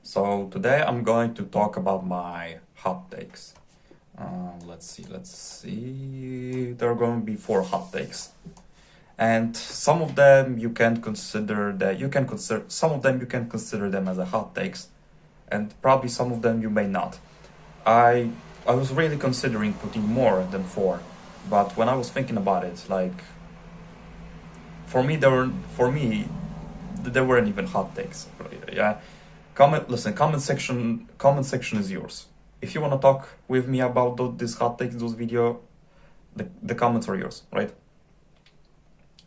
So today I'm going to talk about my hot takes. Let's see. There are going to be 4 hot takes, and some of them you can consider some of them you can consider them as a hot takes, and probably some of them you may not. I I was really considering putting more than 4, but when I was thinking about it, like for me there weren't even hot takes. Yeah, comment section is yours. If you want to talk with me about these hot takes, those video, the comments are yours, right?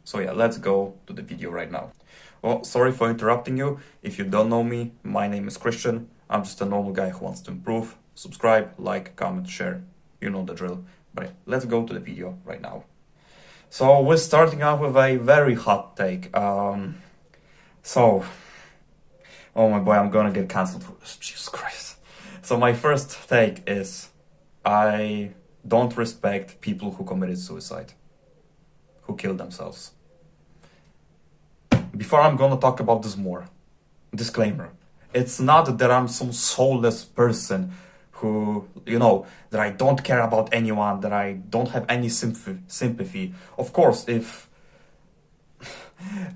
So yeah, let's go to the video right now. Well, sorry for interrupting you. If you don't know me, my name is Christian. I'm just a normal guy who wants to improve. Subscribe, like, comment, share. You know the drill. But let's go to the video right now. So we're starting out with a very hot take. So, oh my boy, I'm gonna get cancelled for this. Jesus Christ. So my first take is, I don't respect people who committed suicide, who killed themselves. Before I'm gonna talk about this more, disclaimer, it's not that I'm some soulless person who, that I don't care about anyone, that I don't have any sympathy. Of course, if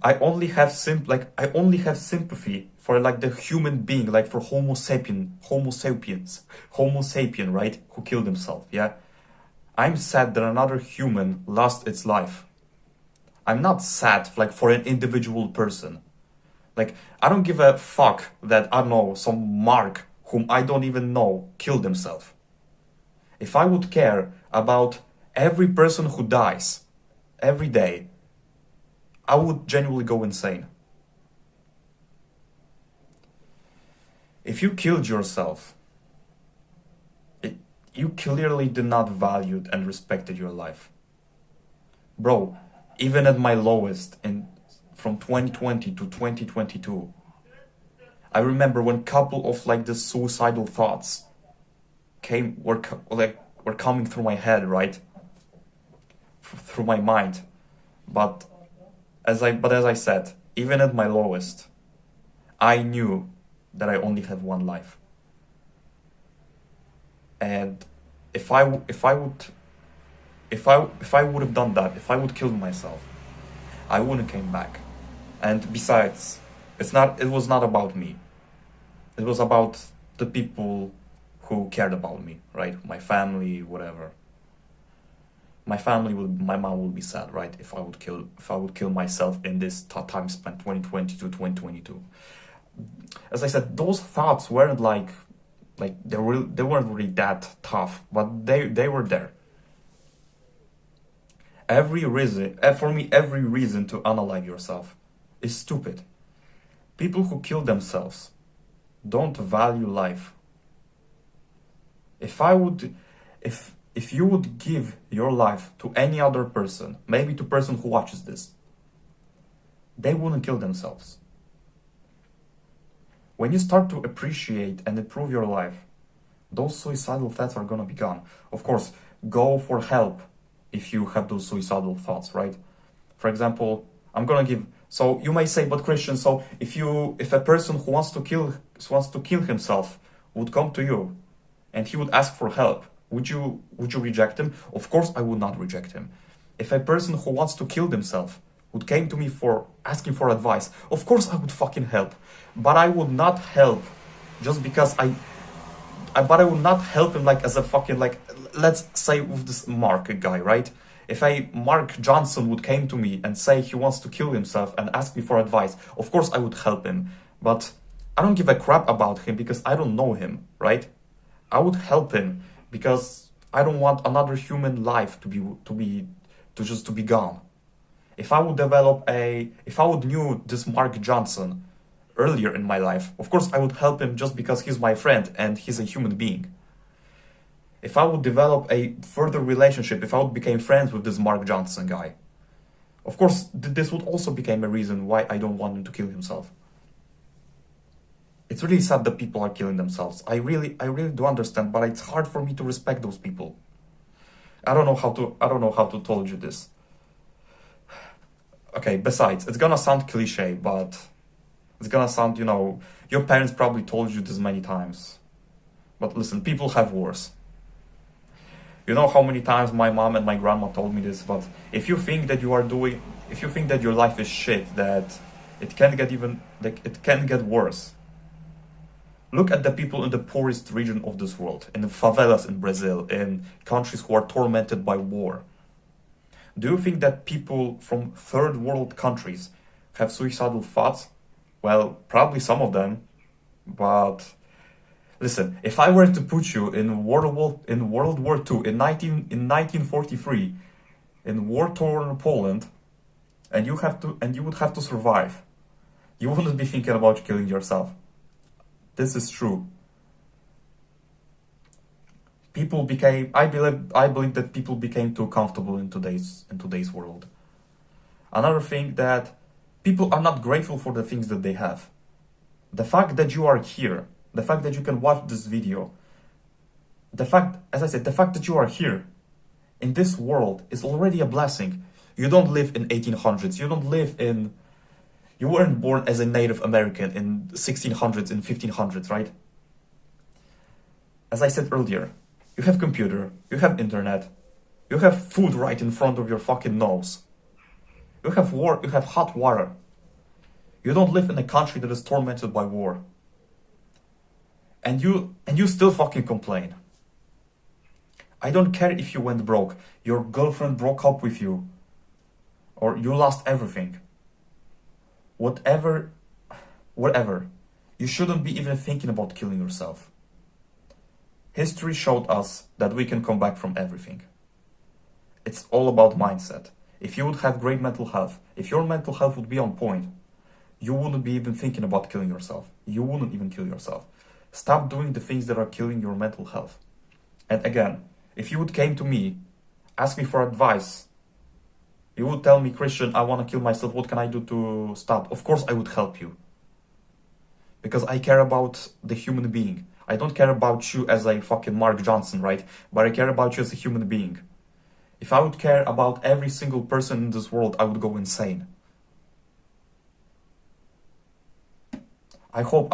I only have sympathy for like the human being, like for Homo sapien, right, who killed himself, yeah? I'm sad that another human lost its life. I'm not sad like for an individual person. Like, I don't give a fuck that, I don't know, some Mark whom I don't even know killed himself. If I would care about every person who dies every day, I would genuinely go insane. If you killed yourself, you clearly did not value and respected your life. Bro, even at my lowest from 2020 to 2022, I remember when couple of like the suicidal thoughts were coming through my head, right? Through my mind. But as I said, even at my lowest, I knew that I only had one life. And if I would have done that, if I would kill myself, I wouldn't came back. And besides, it was not about me. It was about the people who cared about me, right? My family, whatever. My mom would be sad, right? If I would kill myself in this time span, 2020 to 2022. As I said, those thoughts weren't like they weren't really that tough, but they were there. Every reason to unalive yourself is stupid. People who kill themselves don't value life. If you would give your life to any other person, maybe to person who watches this, they wouldn't kill themselves. When you start to appreciate and improve your life, those suicidal thoughts are gonna be gone. Of course, go for help if you have those suicidal thoughts, right? For example, so you may say, but Christian, so if a person who wants to kill himself would come to you and he would ask for help, would you reject him? Of course I would not reject him. If a person who wants to kill himself would came to me for asking for advice, of course I would fucking help. But I would not help just because but I would not help him like as a fucking, like, let's say with this Mark guy, right? If Mark Johnson would came to me and say he wants to kill himself and ask me for advice, of course I would help him. But I don't give a crap about him because I don't know him, right? I would help him because I don't want another human life to be gone. If I would knew this Mark Johnson earlier in my life, of course I would help him just because he's my friend and he's a human being. If I would develop a further relationship, if I would become friends with this Mark Johnson guy, of course this would also become a reason why I don't want him to kill himself. It's really sad that people are killing themselves. I really do understand, but it's hard for me to respect those people. I don't know how to tell you this. Okay, besides, it's gonna sound cliche, but It's gonna sound, you know, your parents probably told you this many times. But listen, people have worse. You know how many times my mom and my grandma told me this, but if you think that if you think that your life is shit, that it can get even, like, it can get worse. Look at the people in the poorest region of this world, in the favelas in Brazil, in countries who are tormented by war. Do you think that people from third world countries have suicidal thoughts? Well, probably some of them, but listen, if I were to put you in World War II in 1943 in war-torn Poland, and you would have to survive, you wouldn't be thinking about killing yourself. This is true. I believe that people became too comfortable in today's world. Another thing, that people are not grateful for the things that they have. The fact that you are here, the fact that you can watch this video, the fact that you are here in this world is already a blessing. You don't live in 1800s. You weren't born as a Native American in 1600s and 1500s, right? As I said earlier, you have computer, you have internet, you have food right in front of your fucking nose. You have hot water. You don't live in a country that is tormented by war. And you still fucking complain. I don't care if you went broke, your girlfriend broke up with you, or you lost everything. Whatever, you shouldn't be even thinking about killing yourself. History showed us that we can come back from everything. It's all about mindset. If you would have great mental health, if your mental health would be on point, you wouldn't be even thinking about killing yourself. You wouldn't even kill yourself. Stop doing the things that are killing your mental health. And again, if you would came to me, ask me for advice, you would tell me, Christian, I want to kill myself, what can I do to stop? Of course I would help you. Because I care about the human being. I don't care about you as a fucking Mark Johnson, right? But I care about you as a human being. If I would care about every single person in this world, I would go insane. I hope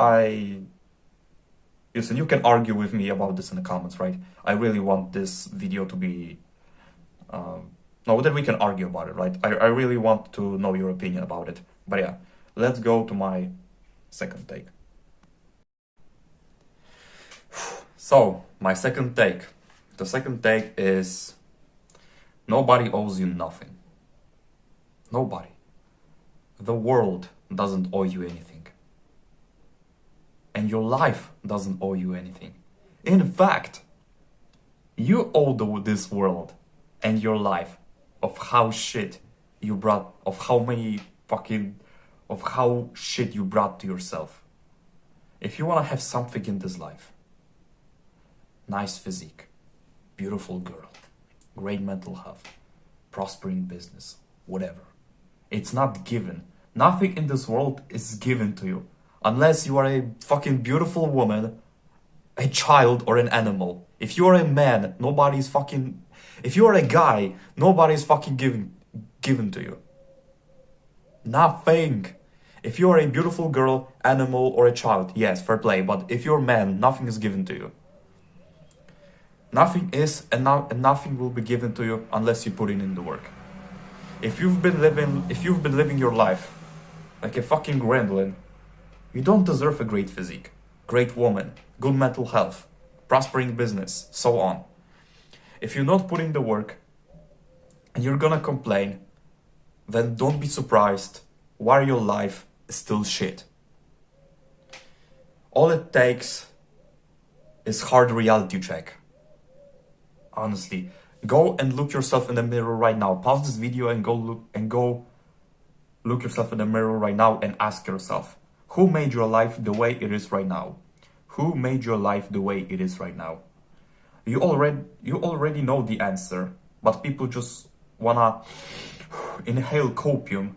Listen, you can argue with me about this in the comments, right? I really want this video to be... No, that we can argue about it, right? I really want to know your opinion about it. But yeah, let's go to my second take. So, my second take. The second take is... Nobody owes you nothing. Nobody. The world doesn't owe you anything. And your life doesn't owe you anything. In fact, you owe this world and your life of how shit you brought, of how shit you brought to yourself. If you want to have something in this life, nice physique, beautiful girl, great mental health, prospering business, whatever, it's not given. Nothing in this world is given to you. Unless you are a fucking beautiful woman, a child, or an animal. If you are a man, nobody's fucking... If you are a guy, nobody's fucking given to you. Nothing. If you are a beautiful girl, animal, or a child, yes, fair play. But if you're a man, nothing is given to you. Nothing is, and nothing will be given to you unless you put in the work. If you've been living your life like a fucking gremlin, you don't deserve a great physique, great woman, good mental health, prospering business, so on. If you're not putting the work and you're gonna complain, then don't be surprised why your life is still shit. All it takes is hard reality check. Honestly, go and look yourself in the mirror right now. Pause this video and go look yourself in the mirror right now and ask yourself, who made your life the way it is right now? Who made your life the way it is right now? You already know the answer, but people just wanna inhale copium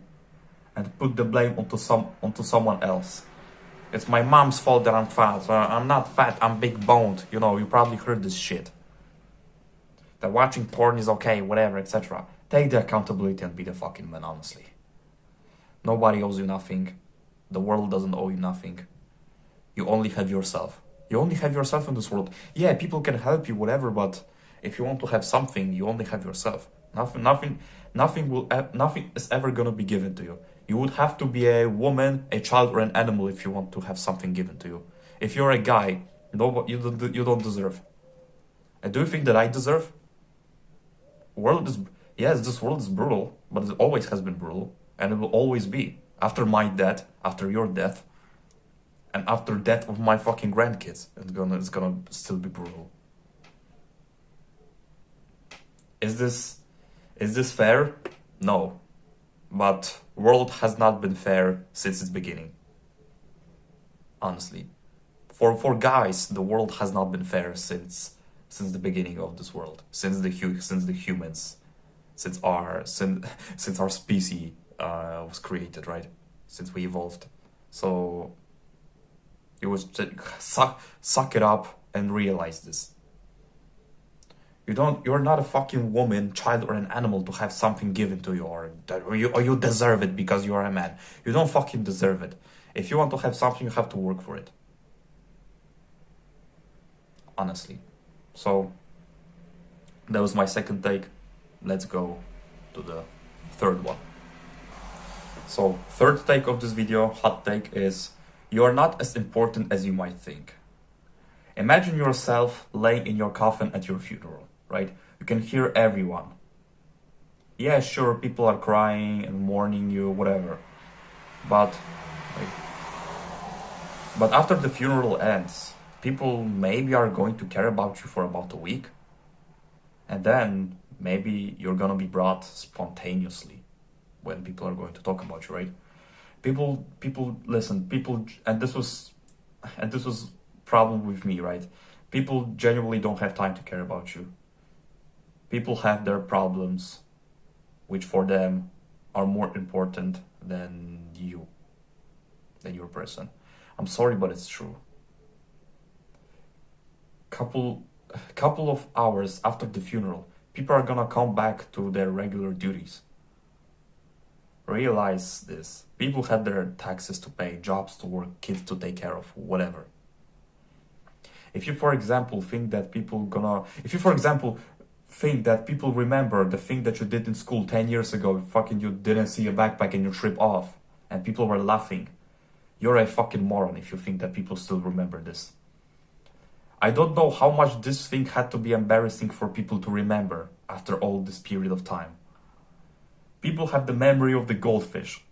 and put the blame onto someone else. It's my mom's fault that I'm fat. I'm not fat, I'm big boned. You know, you probably heard this shit. That watching porn is okay, whatever, etc. Take the accountability and be the fucking man, honestly. Nobody owes you nothing. The world doesn't owe you nothing. You only have yourself. You only have yourself in this world. Yeah, people can help you, whatever, but if you want to have something, you only have yourself. Nothing is ever gonna be given to you. You would have to be a woman, a child, or an animal if you want to have something given to you. If you're a guy, no, you don't deserve. And do you think that I deserve? Yes, this world is brutal, but it always has been brutal, and it will always be. After my death, after your death, and after death of my fucking grandkids, it's gonna still be brutal. Is this fair? No. But world has not been fair since its beginning. Honestly. For guys, the world has not been fair since the beginning of this world. Since the humans. Since our species was created, right? Since we evolved. So you would suck it up and realize this. You're not a fucking woman, child, or an animal to have something given to you, or you deserve it because you are a man. You don't fucking deserve it. If you want to have something, you have to work for it. Honestly. So that was my second take. Let's go to the third one. So third take of this video, hot take, is you are not as important as you might think. Imagine yourself laying in your coffin at your funeral, right? You can hear everyone. Yeah, sure, people are crying and mourning you, whatever. But after the funeral ends, people maybe are going to care about you for about a week. And then maybe you're gonna be brought spontaneously when people are going to talk about you, right? People listen, and this was problem with me, right? People genuinely don't have time to care about you. People have their problems, which for them are more important than your person. I'm sorry, but it's true. Couple of hours after the funeral, people are gonna come back to their regular duties. Realize this. People had their taxes to pay, jobs to work, kids to take care of, whatever. If you, for example, think that people remember the thing that you did in school 10 years ago, fucking you didn't see a backpack and you trip off, and people were laughing, you're a fucking moron if you think that people still remember this. I don't know how much this thing had to be embarrassing for people to remember after all this period of time. People have the memory of the goldfish.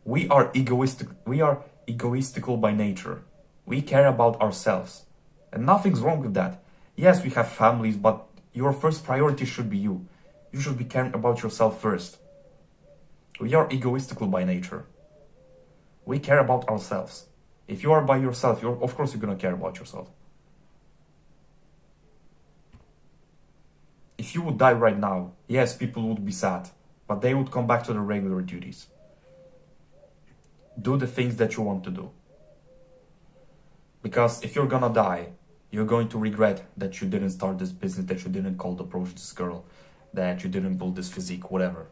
We are egoistical by nature. We care about ourselves. And nothing's wrong with that. Yes, we have families, but your first priority should be you. You should be caring about yourself first. We are egoistical by nature. We care about ourselves. If you are by yourself, of course you're gonna care about yourself. If you would die right now, yes, people would be sad, but they would come back to their regular duties. Do the things that you want to do. Because if you're gonna die, you're going to regret that you didn't start this business, that you didn't cold approach this girl, that you didn't build this physique, whatever.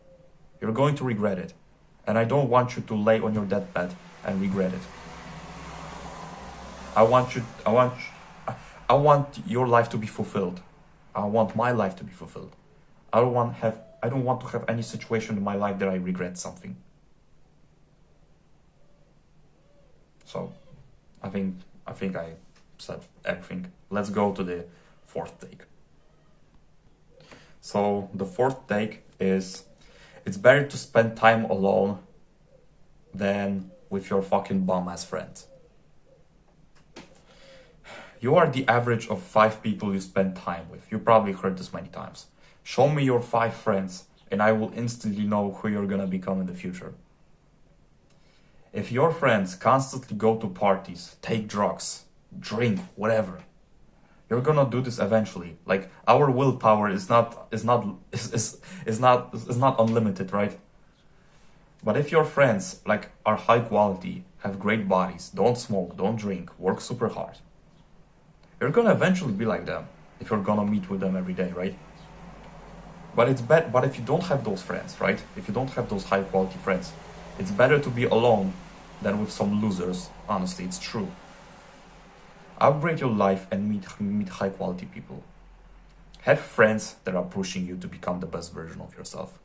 You're going to regret it. And I don't want you to lay on your deathbed and regret it. I want your life to be fulfilled. I want my life to be fulfilled. I don't want to have any situation in my life that I regret something. So, I think I said everything. Let's go to the fourth take. So, the fourth take is, it's better to spend time alone than with your fucking bum-ass friends. You are the average of 5 people you spend time with. You probably heard this many times. Show me your 5 friends and I will instantly know who you're gonna become in the future. If your friends constantly go to parties, take drugs, drink, whatever, you're gonna do this eventually. Like, our willpower is not unlimited, right? But if your friends are high quality, have great bodies, don't smoke, don't drink, work super hard, you're gonna eventually be like them if you're gonna meet with them every day, right? But if you don't have those friends, right? If you don't have those high quality friends, it's better to be alone than with some losers. Honestly, it's true. Upgrade your life and meet high quality people. Have friends that are pushing you to become the best version of yourself.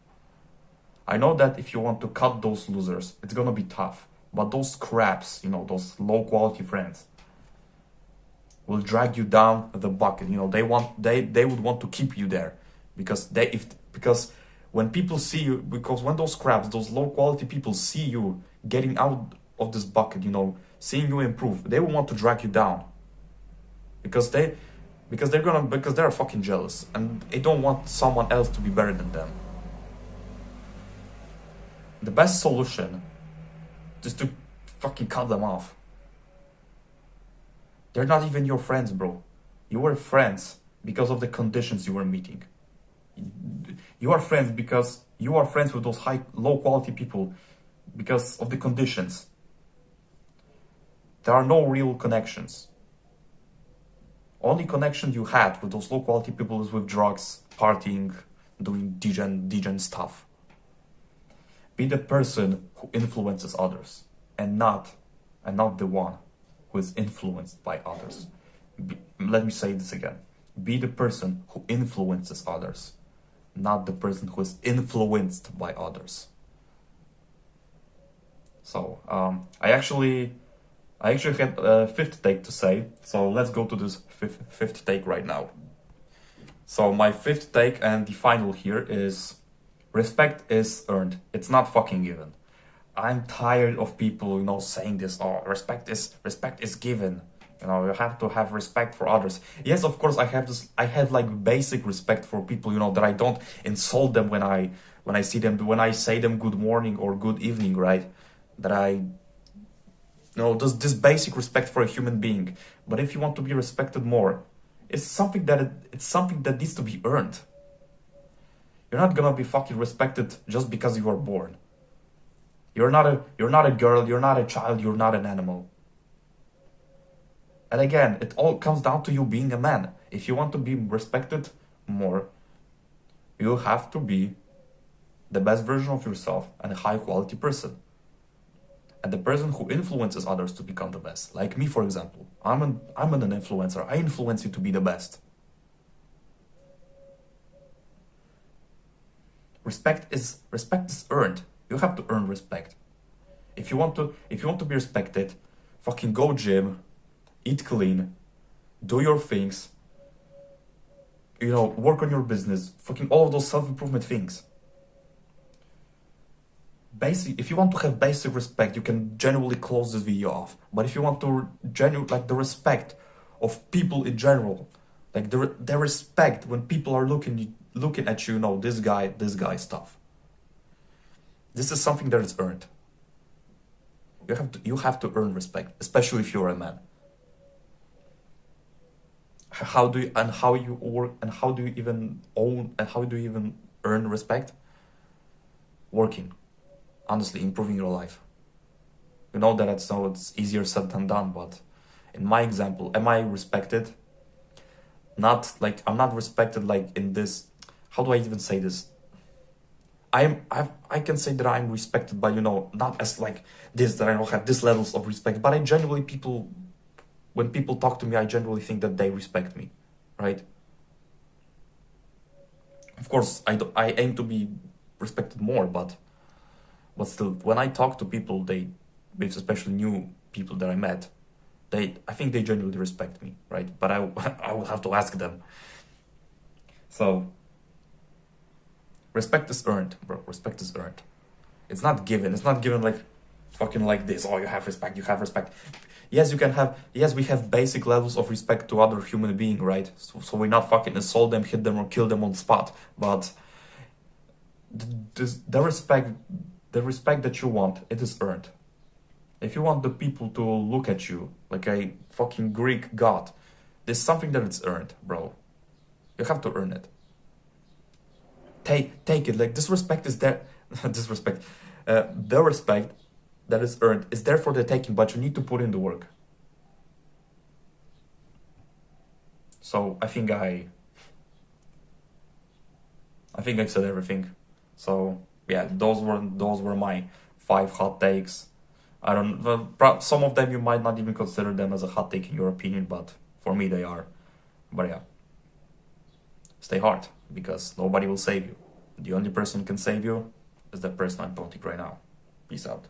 I know that if you want to cut those losers, it's gonna be tough. But those scraps, those low quality friends, will drag you down the bucket. They would want to keep you there, because when people see you, because when those scraps, those low quality people see you getting out of this bucket, seeing you improve, they will want to drag you down, because they're fucking jealous and they don't want someone else to be better than them. The best solution is to fucking cut them off. They're not even your friends, bro. You were friends because of the conditions you were meeting. You are friends because you are friends with those low quality people because of the conditions. There are no real connections. Only connection you had with those low quality people is with drugs, partying, doing degen stuff. Be the person who influences others, and not the one who is influenced by others. Let me say this again. Be the person who influences others, not the person who is influenced by others. So I actually had a fifth take to say, so let's go to this fifth take right now. So my fifth take and the final here is: respect is earned. It's not fucking given. I'm tired of people, saying this. Oh, respect is given. You have to have respect for others. Yes, of course, I have like basic respect for people. That I don't insult them when I see them, when I say them good morning or good evening, right? That I, this basic respect for a human being. But if you want to be respected more, it's something that needs to be earned. You're not gonna be fucking respected just because you are born. You're not a girl, you're not a child, you're not an animal. And again, it all comes down to you being a man. If you want to be respected more, you have to be the best version of yourself and a high quality person. And the person who influences others to become the best. Like me, for example. I'm an influencer. I influence you to be the best. Respect is earned. You have to earn respect. If you want to be respected, fucking go gym, eat clean, do your things, work on your business, fucking all of those self-improvement things. If you want to have basic respect, you can genuinely close this video off. But if you want to the respect of people in general, like the respect when people are looking at you, this guy stuff. This is something that is earned. You have to earn respect, especially if you're a man. How do you even earn respect? Working. Honestly, improving your life. You know that it's easier said than done, but in my example, am I respected? I'm not respected like in this. How do I even say this? I can say that I'm respected by, not as like this, that I don't have this levels of respect, but when people talk to me, I generally think that they respect me, right? Of course, I aim to be respected more, but still, when I talk to people, especially new people that I met, I think they genuinely respect me, right? But I will have to ask them. So, respect is earned, bro. Respect is earned. It's not given. It's not given like fucking like this. Oh, you have respect. You have respect. Yes, we have basic levels of respect to other human being, right? So we not fucking assault them, hit them, or kill them on the spot. But the respect that you want, it is earned. If you want the people to look at you like a fucking Greek god, there's something that it's earned, bro. You have to earn it. Take it. Like, this respect is there. The respect that is earned is there for the taking, but you need to put in the work. So I think I've said everything. So yeah, those were my 5 hot takes. I don't. Well, some of them you might not even consider them as a hot take in your opinion, but for me they are. But yeah, stay hard because nobody will save you. The only person who can save you is the person I'm pointing right now. Peace out.